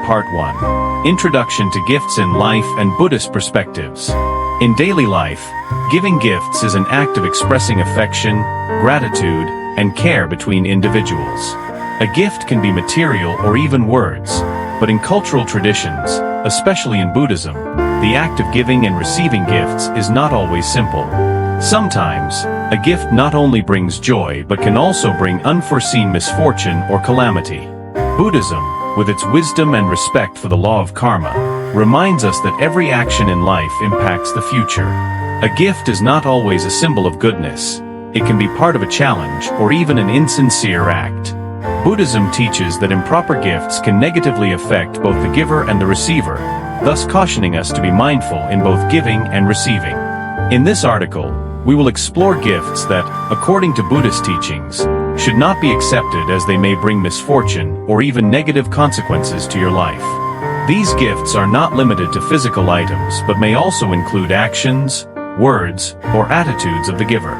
Part 1. Introduction to Gifts in Life and Buddhist Perspectives. In daily life, giving gifts is an act of expressing affection, gratitude, and care between individuals. A gift can be material or even words, but in cultural traditions, especially in Buddhism, the act of giving and receiving gifts is not always simple. Sometimes, a gift not only brings joy but can also bring unforeseen misfortune or calamity. Buddhism, with its wisdom and respect for the law of karma, reminds us that every action in life impacts the future. A gift is not always a symbol of goodness. It can be part of a challenge or even an insincere act. Buddhism teaches that improper gifts can negatively affect both the giver and the receiver, thus cautioning us to be mindful in both giving and receiving. In this article, we will explore gifts that, according to Buddhist teachings, should not be accepted as they may bring misfortune or even negative consequences to your life. These gifts are not limited to physical items but may also include actions, words, or attitudes of the giver.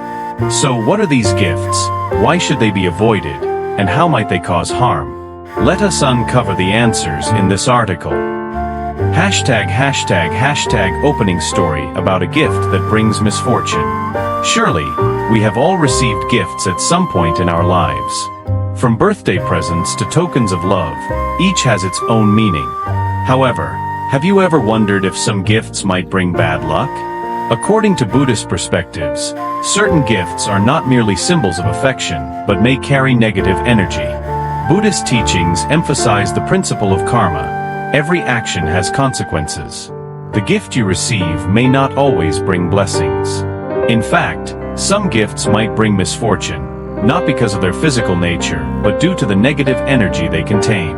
So what are these gifts? Why should they be avoided? And how might they cause harm? Let us uncover the answers in this article. Opening story about a gift that brings misfortune. Surely, we have all received gifts at some point in our lives. From birthday presents to tokens of love, each has its own meaning. However, have you ever wondered if some gifts might bring bad luck? According to Buddhist perspectives, certain gifts are not merely symbols of affection, but may carry negative energy. Buddhist teachings emphasize the principle of karma. Every action has consequences. The gift you receive may not always bring blessings. In fact, some gifts might bring misfortune, not because of their physical nature, but due to the negative energy they contain.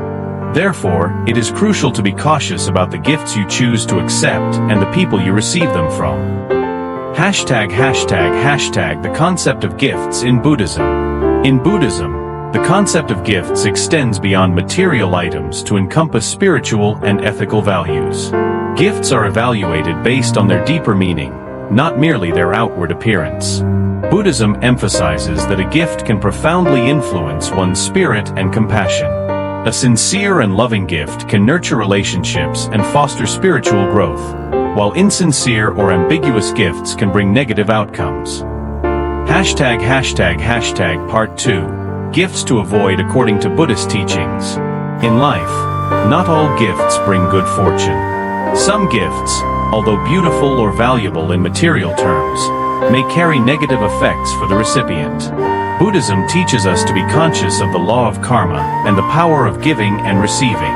Therefore, it is crucial to be cautious about the gifts you choose to accept and the people you receive them from. The concept of gifts in Buddhism. In Buddhism, the concept of gifts extends beyond material items to encompass spiritual and ethical values. Gifts are evaluated based on their deeper meaning, not merely their outward appearance. Buddhism emphasizes that a gift can profoundly influence one's spirit and compassion. A sincere and loving gift can nurture relationships and foster spiritual growth, while insincere or ambiguous gifts can bring negative outcomes. Part 2. Gifts to avoid according to Buddhist teachings. In life, not all gifts bring good fortune. Some gifts, although beautiful or valuable in material terms, may carry negative effects for the recipient. Buddhism teaches us to be conscious of the law of karma and the power of giving and receiving.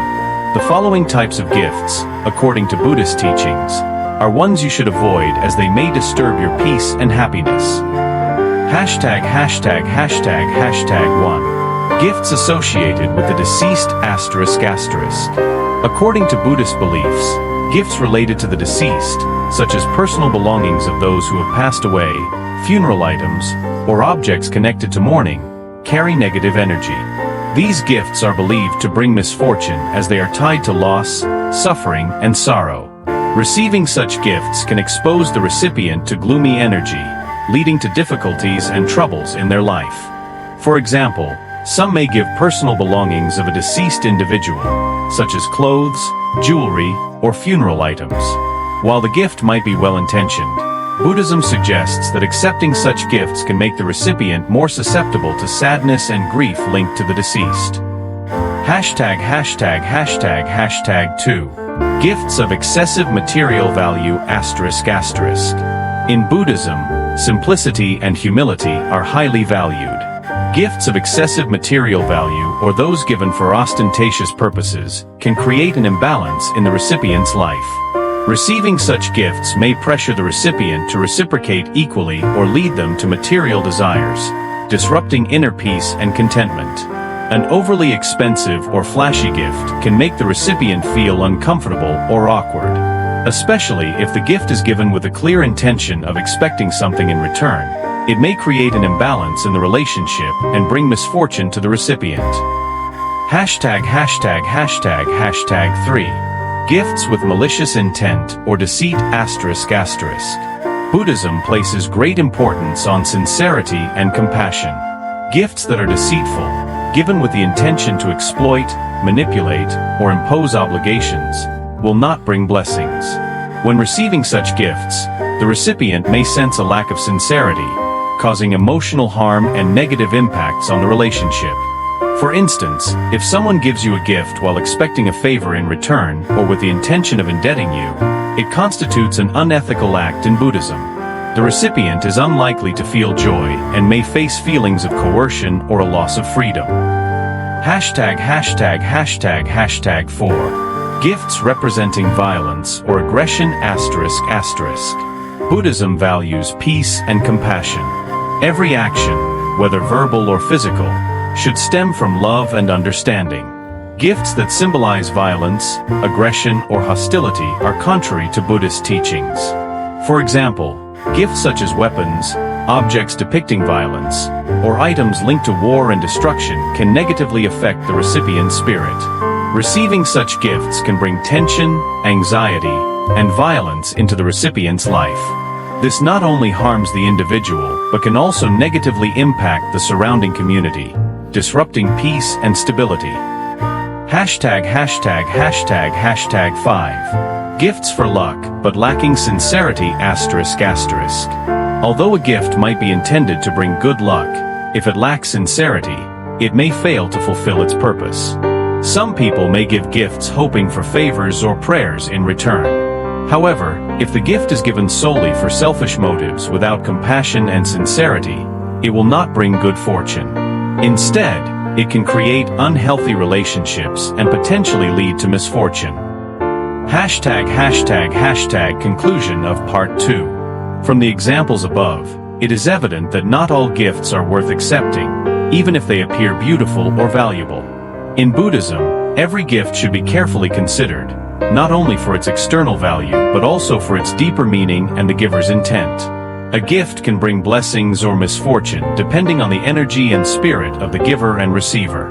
The following types of gifts, according to Buddhist teachings, are ones you should avoid as they may disturb your peace and happiness. 1. Gifts associated with the deceased ***. According to Buddhist beliefs, gifts related to the deceased, such as personal belongings of those who have passed away, funeral items, or objects connected to mourning, carry negative energy. These gifts are believed to bring misfortune as they are tied to loss, suffering, and sorrow. Receiving such gifts can expose the recipient to gloomy energy, leading to difficulties and troubles in their life. For example, some may give personal belongings of a deceased individual, such as clothes, jewelry, or funeral items. While the gift might be well-intentioned, Buddhism suggests that accepting such gifts can make the recipient more susceptible to sadness and grief linked to the deceased. 2. Gifts of excessive material value ***. In Buddhism, simplicity and humility are highly valued. Gifts of excessive material value, or those given for ostentatious purposes, can create an imbalance in the recipient's life. Receiving such gifts may pressure the recipient to reciprocate equally or lead them to material desires, disrupting inner peace and contentment. An overly expensive or flashy gift can make the recipient feel uncomfortable or awkward. Especially if the gift is given with a clear intention of expecting something in return, it may create an imbalance in the relationship and bring misfortune to the recipient. 3. Gifts with malicious intent or deceit ***. Buddhism places great importance on sincerity and compassion. Gifts that are deceitful, given with the intention to exploit, manipulate, or impose obligations, will not bring blessings. When receiving such gifts, the recipient may sense a lack of sincerity, causing emotional harm and negative impacts on the relationship. For instance, if someone gives you a gift while expecting a favor in return or with the intention of indebting you, it constitutes an unethical act in Buddhism. The recipient is unlikely to feel joy and may face feelings of coercion or a loss of freedom. ####4. Gifts representing violence or aggression ****. Buddhism values peace and compassion. Every action, whether verbal or physical, should stem from love and understanding. Gifts that symbolize violence, aggression, or hostility are contrary to Buddhist teachings. For example, gifts such as weapons, objects depicting violence, or items linked to war and destruction can negatively affect the recipient's spirit. Receiving such gifts can bring tension, anxiety, and violence into the recipient's life. This not only harms the individual, but can also negatively impact the surrounding community, disrupting peace and stability. ####5. Gifts for luck, but lacking sincerity ****. Although a gift might be intended to bring good luck, if it lacks sincerity, it may fail to fulfill its purpose. Some people may give gifts hoping for favors or prayers in return. However, if the gift is given solely for selfish motives without compassion and sincerity, it will not bring good fortune. Instead, it can create unhealthy relationships and potentially lead to misfortune. ###Conclusion of Part 2. From the examples above, it is evident that not all gifts are worth accepting, even if they appear beautiful or valuable. In Buddhism, every gift should be carefully considered, not only for its external value but also for its deeper meaning and the giver's intent. A gift can bring blessings or misfortune depending on the energy and spirit of the giver and receiver.